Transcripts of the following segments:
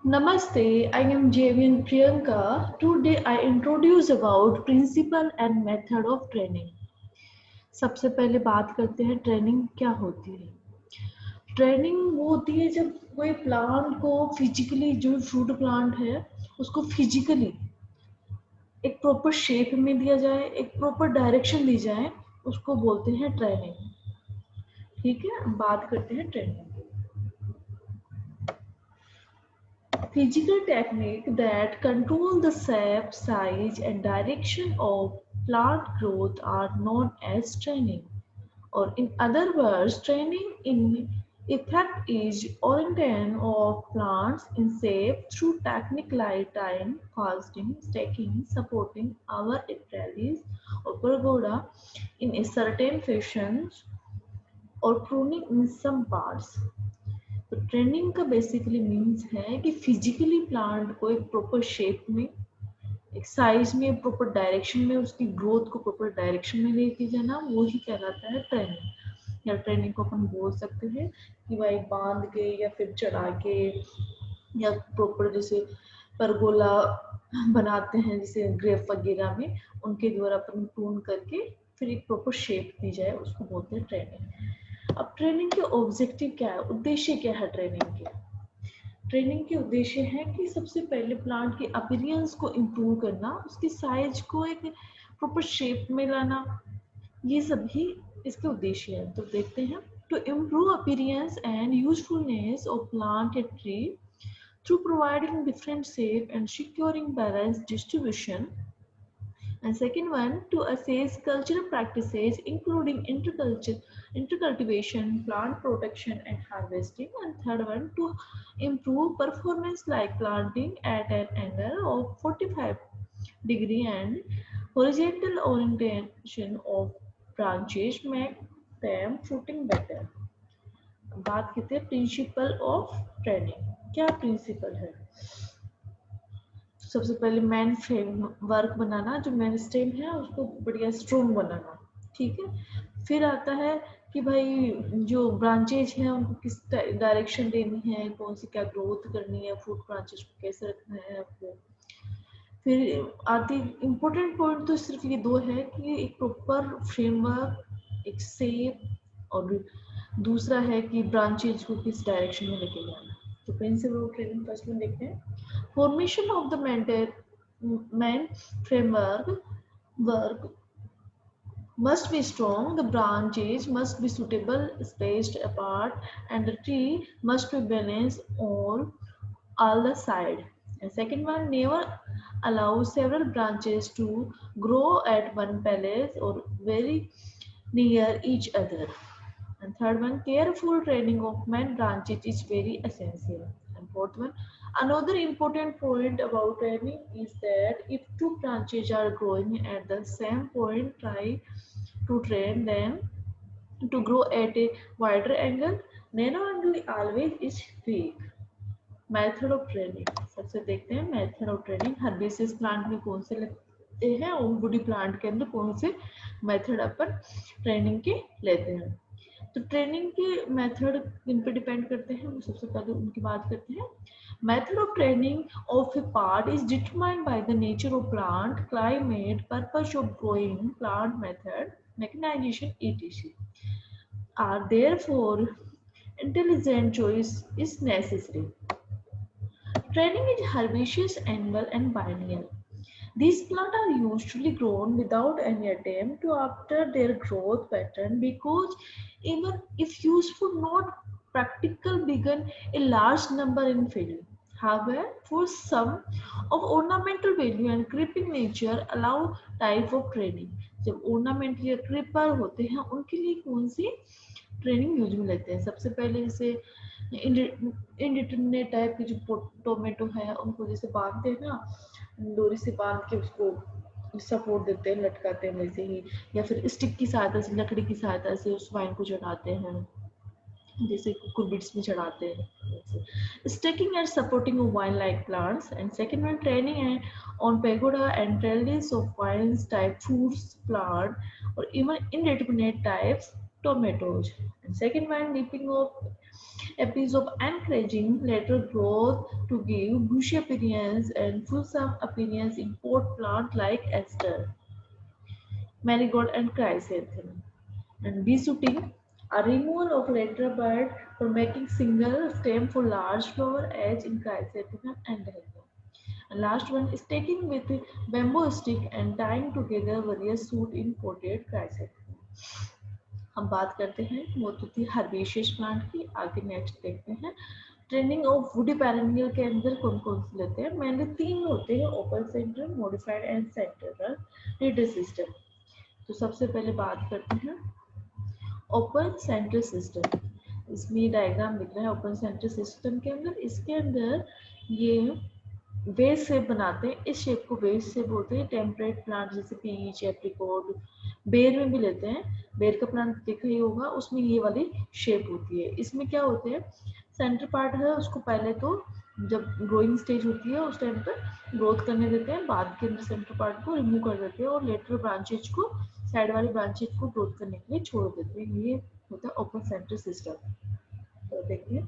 Namaste, I am Javian Priyanka. Today I introduce about principle and method of training. सबसे पहले बात करते हैं ट्रेनिंग क्या होती है। ट्रेनिंग वो होती है जब कोई प्लांट को फिजिकली, जो फ्रूट प्लांट है उसको फिजिकली एक प्रॉपर शेप में दिया जाए, एक प्रॉपर डायरेक्शन दी जाए, उसको बोलते हैं ट्रेनिंग। ठीक है, बात करते हैं training. Physical technique that control the shape, size and direction of plant growth are known as training. Or in other words, training in effect is orientation of plants in shape through technique like time, casting, stacking, supporting our trellis or pergola in a certain fashion or pruning in some parts. तो training का basically means है कि physically plant को एक proper shape में, एक size में, proper direction में, उसकी ग्रोथ को प्रॉपर डायरेक्शन में लेके जाना, वो ही कहलाता है ट्रेनिंग। या ट्रेनिंग को अपन बोल सकते हैं कि भाई बांध के या फिर चढ़ा के या प्रॉपर जैसे परगोला बनाते हैं जैसे ग्रेप वगैरह में, उनके द्वारा अपन प्रून करके फिर एक प्रॉपर शेप दी जाए, उसको बोलते हैं ट्रेनिंग। अब ट्रेनिंग के ऑब्जेक्टिव क्या है, उद्देश्य क्या है ट्रेनिंग के। ट्रेनिंग के उद्देश्य है कि सबसे पहले प्लांट के अपीयरेंस को इम्प्रूव करना, उसकी साइज को एक प्रॉपर शेप में लाना, ये सभी इसके उद्देश्य है। तो देखते हैं, to improve appearance and usefulness of plant and tree through providing different shape and securing balanced distribution. And second one, to assess cultural practices including intercultivation, plant protection and harvesting. And third one, to improve performance like planting at an angle of 45 degree and horizontal orientation of branches make them fruiting better. बात करते हैं principle of training. क्या principal है? सबसे पहले main frame work बनाना, जो main stem है उसको बढ़िया स्ट्रॉन्ग बनाना। ठीक है, फिर आता है कि भाई जो ब्रांचेज हैं उनको किस डायरेक्शन देनी है, कौन सी क्या ग्रोथ करनी है, फ्रूट ब्रांचेज को कैसे रखना है आपको। फिर आती इम्पोर्टेंट पॉइंट तो सिर्फ ये दो है कि एक प्रॉपर फ्रेमवर्क, एक शेप, और दूसरा है कि ब्रांचेज को किस डायरेक्शन में लेके जाना। तो प्रिंसिपल ऑफ ट्रेनिंग फर्स्ट में देखते हैं। Formation of the main framework work must be strong, the branches must be suitable spaced apart, and the tree must be balanced on all the side. And second one, never allow several branches to grow at one place or very near each other. And third one, careful training of main branches is very essential. And fourth one, another important point about training is that if two branches are growing at the same point, try to train them to grow at a wider angle. Narrow angle always is weak. Method of training सबसे देखते हैं। Method of training herbaceous plant में कौन से लगते हैं और woody plant के अंदर कौन से मेथड अपन ट्रेनिंग के लेते हैं। तो ट्रेनिंग के मेथड इन पे डिपेंड करते हैं, सबसे पहले उनकी बात करते हैं। Method of training of a part is determined by the nature of plant, climate, purpose of growing plant, method, mechanisation etc. Are therefore intelligent choice is necessary. Training is herbaceous, annual and biennial. These plants are usually grown without any attempt to alter their growth pattern because even if useful, not practical, begin a large number in field. However, for some of ornamental value and creeping nature allow type of training. जब ornamental या creeper होते हैं उनके लिए कौन सी training use में लेते हैं? सबसे पहले जैसे इंडिटरमिनेट टाइप की जो टोमेटो है उनको जैसे बांधते हैं ना, डोरी से बांध के उसको सपोर्ट देते हैं, लटकाते हैं वैसे ही, या फिर स्टिक की सहायता से, लकड़ी की सहायता से उस वाइन को चढ़ाते हैं, जैसे कुकुरबिट्स में चढ़ाते हैं। Staking and supporting of vine like plants. And second one, training and on pagoda and trellis of vines type fruits plant और even indeterminate types tomatoes. And second one, nipping of A piece of encouraging lateral growth to give bushy appearance and fulsome appearance in pot plant like aster, marigold and chrysanthemum. And besuiting, a removal of lateral bud for making single stem for large flower edge in chrysanthemum and delphinium. And last one is taking with bamboo stick and tying together various suit in potted chrysanthemum. हम बात करते हैं वो तो थी herbaceous plant की। आगे next देखते हैं ट्रेनिंग ऑफ वुडी पेरेनियल के अंदर कौन कौन से लेते हैं। मैंने तीन होते हैं, open centre, modified and central leader system. तो सबसे पहले बात करते हैं ओपन सेंटर सिस्टम। इसमें डायग्राम दिख रहा है ओपन सेंटर सिस्टम के अंदर। इसके अंदर ये वेज शेप बनाते हैं, इस शेप को वेज शेप बोलते हैं। टेम्परेट प्लांट जैसे पीच, एप्रिकॉट, बेर में भी लेते हैं। बेर का प्लांट देखा ही होगा, उसमें ये वाली शेप होती है। इसमें क्या होते हैं, सेंटर पार्ट है उसको पहले तो जब ग्रोइंग स्टेज होती है उस टाइम पर ग्रोथ करने देते हैं, बाद के अंदर सेंटर पार्ट को रिमूव कर देते हैं और लेटरल ब्रांचेज को, साइड वाली ब्रांचेज को ग्रोथ करने के लिए छोड़ देते हैं। ये होता है ओपन सेंटर सिस्टम। तो देखिए,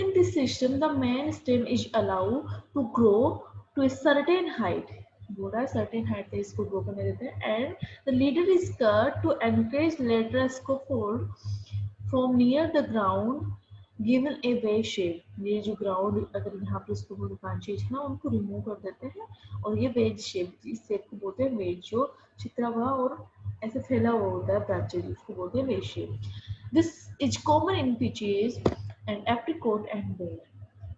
in this system the main stem is allowed to grow to a certain height, बोल रहा है certain height पे इसको grow करने देते हैं, and the leader is cut to encourage lateral scaffold from near the ground given a way shape। ये जो ग्राउंड अगर यहाँ पे इसको ब्रांचेज है ना उनको रिमूव कर देते हैं और ये वेज शेप, इस शेप को बोलते हैं वेज, जो छितरा हुआ और ऐसे फैला हुआ होता है ब्रांचेज, उसको बोलते हैं veg shape. This is common in peaches and apricot and बेर।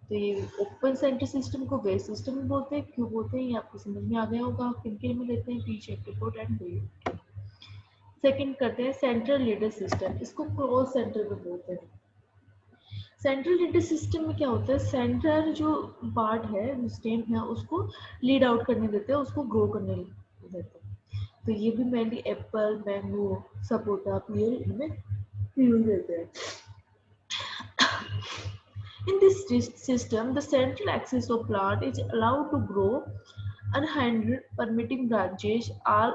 तो ये ओपन सेंटर सिस्टम को वेज सिस्टम भी बोलते हैं। क्यों बोलते हैं ये आपको समझ में आ गया होगा, किन किन में लेते हैं, पीच, एप्रिकॉट एंड बेर। सेकंड करते हैं सेंट्रल लीडर सिस्टम, इसको क्रॉस सेंटर पे बोलते हैं। सेंट्रल लीडर सिस्टम में क्या होता है, सेंटर जो पार्ट है, जो स्टेम है, उसको लीड आउट करने देते हैं, उसको ग्रो करने देते हैं। तो ये भी mainly Apple, mango, sapota, peer इनमें यूज देते हैं। In this system, the central axis of plant is allowed to grow unhindered, permitting branches all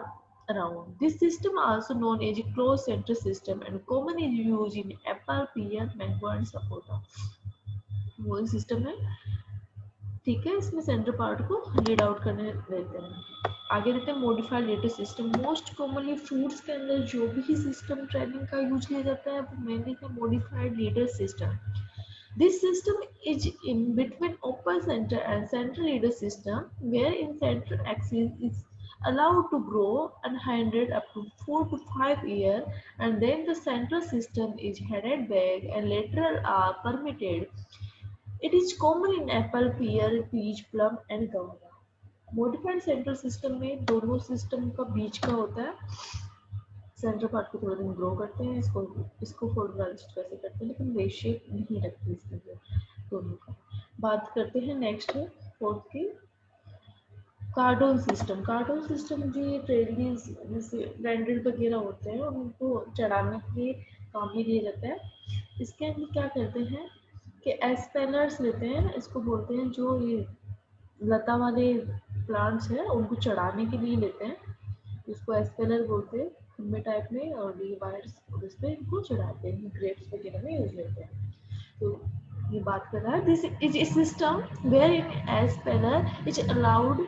around. This system, also known as a closed center system, and commonly used in apple, pear, mango, and sapota. वो system है, ठीक है। इसमें centre part को lead out करने देते हैं। आगे देते हैं modified leader system. Most commonly fruits के अंदर जो भी सिस्टम ट्रेनिंग का यूज किया जाता है वो मेनली है modified leader system. This system is in between open center and central leader system, where in central axis is allowed to grow unhindered up to 4 to 5 years, and then the central system is headed back and lateral are permitted. It is common in apple, pear, peach, plum and guava. Modified central system में दोनों system का बीच का होता है, centre part को थोड़ा दिन grow करते हैं, इसको फोल्डराइज्ड कैसे करते हैं, लेकिन वे शेप नहीं रखते इसके अंदर दोनों का। बात करते हैं नेक्स्ट है फोर्थ की, कार्डोन सिस्टम। कार्डोन सिस्टम जो ये ट्रेडलीज जैसे ब्रांडेड वगैरह होते हैं उनको चढ़ाने के लिए काम भी दिया जाता है। इसके अंदर क्या करते हैं कि एस्पेलर्स लेते हैं, इसको बोलते हैं जो ये लता वाले प्लांट्स हैं उनको चढ़ाने के लिए लेते हैं, इसको एस्पेलर बोलते हैं खम्बे टाइप में, और ये वायर्स उस पर इनको चढ़ाते हैं, ग्रेप्स वगैरह में यूज लेते हैं। तो ये बात कर रहा है, this is a system wherein espalier is allowed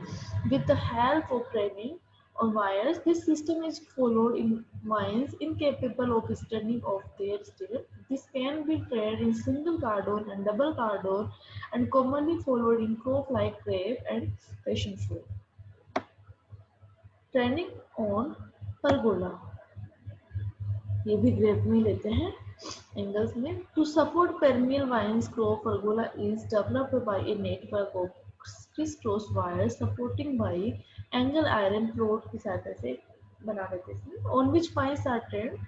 with the help of training on wires. This system is followed in vines incapable of standing off their stem. This can be tried in single cardon and double cardon and commonly followed in crop like grape and passion fruit. Training on pergola, ये भी grape में लेते हैं angles में। To support perennial vines grow pergola is developed by a network of crisscross wire supporting by angle iron plot की सहायता से बना देते हैं, on which vines are trained,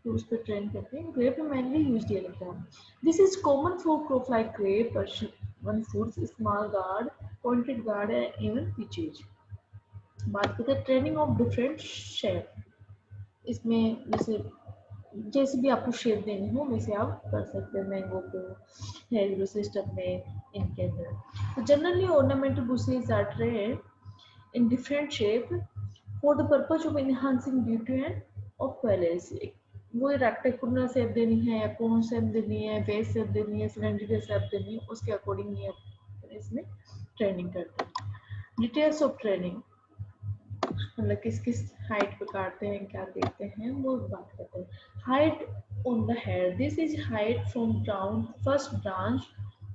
तो उस पर ट्रेन करते हैं। ग्रेप में मेनली यूज किया जाता है। This is common for crop like grape, Persian fruits, small gourd, pointed gourd and even peaches. बात करते हैं ट्रेनिंग ऑफ डिफरेंट शेप। इसमें जैसे भी आपको शेप देनी हो वैसे आप कर सकते हैं। मैंगो को हेयर सिस्टम में इनके अंदर तो generally ornamental bushes are trained in different shape for the purpose of enhancing beauty and of quality. वो रेक्टेंगुलर शेप देनी है या कोन शेप देनी है, बेस शेप देनी है, सिलेंड्रिकल शेप देनी है, उसके अकॉर्डिंग ये इसमें ट्रेनिंग करते हैं। डिटेल्स ऑफ ट्रेनिंग, मतलब किस किस हाइट पे काटते हैं, क्या देखते हैं, वो बात करते हैं। Height on the head, this is height from ground first branch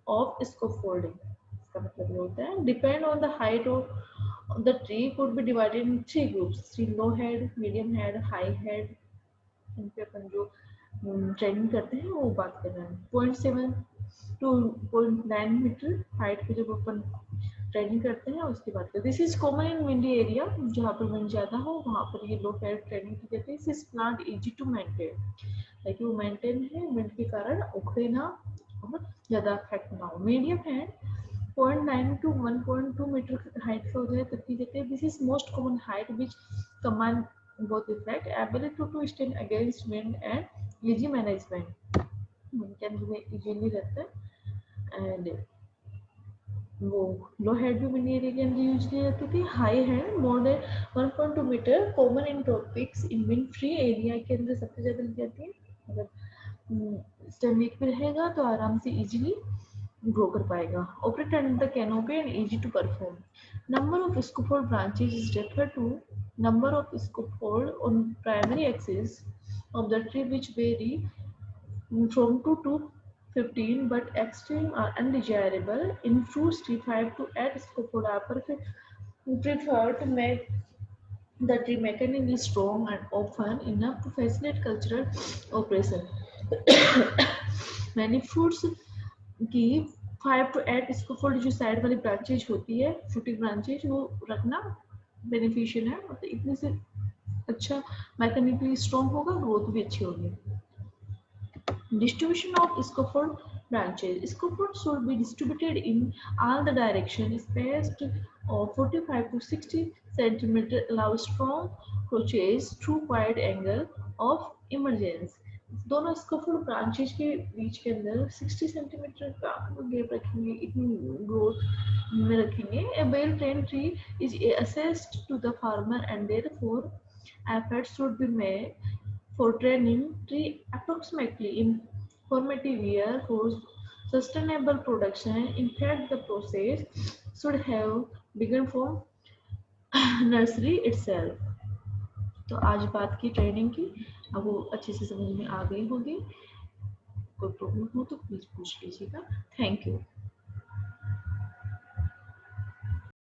of scaffolding. इसका मतलब ये होता है depend on the height of the tree could be divided in 3 groups, low head, medium head, high head. इन पे अपन जो training करते हैं वो बात कर रहे हैं। 0.7 टू 0.9 मीटर हाइट पे जब अपन ट्रेनिंग करते हैं उसकी बात करते हैं। This is common in windy area, जहाँ पर विंड ज्यादा हो वहाँ पर ये लो हेड ट्रेनिंग की जाती है। This is plant easy to maintain, ताकि वो मेंटेन है, विंड के कारण उखड़े ना और ज्यादा अफेक्ट ना हो। मीडियम है 0.9 to 1.2 मीटर हाइट का हो जाए तब की जाती है। This is most common height which command both effect ability to stand against wind and easy management, कैन भी इजीली रहता है। एंड वो लो हेड भी विंड एरिया के अंदर यूज की जाती थी। High head more than 1.2 metre common in tropics, in wind free area के अंदर सबसे ज्यादा ली जाती है। अगर स्टेम वीक पे रहेगा तो आराम से इजीली ग्रो कर पाएगा। Operate under the canopy and easy to perform. Number of scaffold branches is refer to number of scaffold on primary axis of the tree which vary from 2 to 15 but extreme are undesirable. In fruits tree 5 to 8 scaffold are preferred to make the tree mechanically strong and often enough to facilitate cultural operation. Many fruits की 5 to 8 scaffold जो side वाली branches होती है, fruiting branches, वो रखना beneficial है। मतलब इतने से अच्छा मैकेनिकली स्ट्रॉन्ग होगा, ग्रोथ भी अच्छी होगी। Distribution of scaffold branches. Scaffold should be distributed in all the directions, spaced of 45 to 60 centimeter, allow strong crotches through wide angle of emergence. दोनों स्कैफोल्ड ब्रांचेज के बीच के अंदर 60 सेंटीमीटर का गैप रखेंगे, इतनी ग्रोथ में रखेंगे। A well trained tree is assessed to the farmer and therefore efforts should be made for training tree approximately in formative year for sustainable production. In fact, the process should have begun from nursery itself. तो आज बात की training की, अब वो अच्छे से समझ में आ गई होगी। कोई प्रॉब्लम हो तो प्लीज पूछ लीजिएगा। Thank you.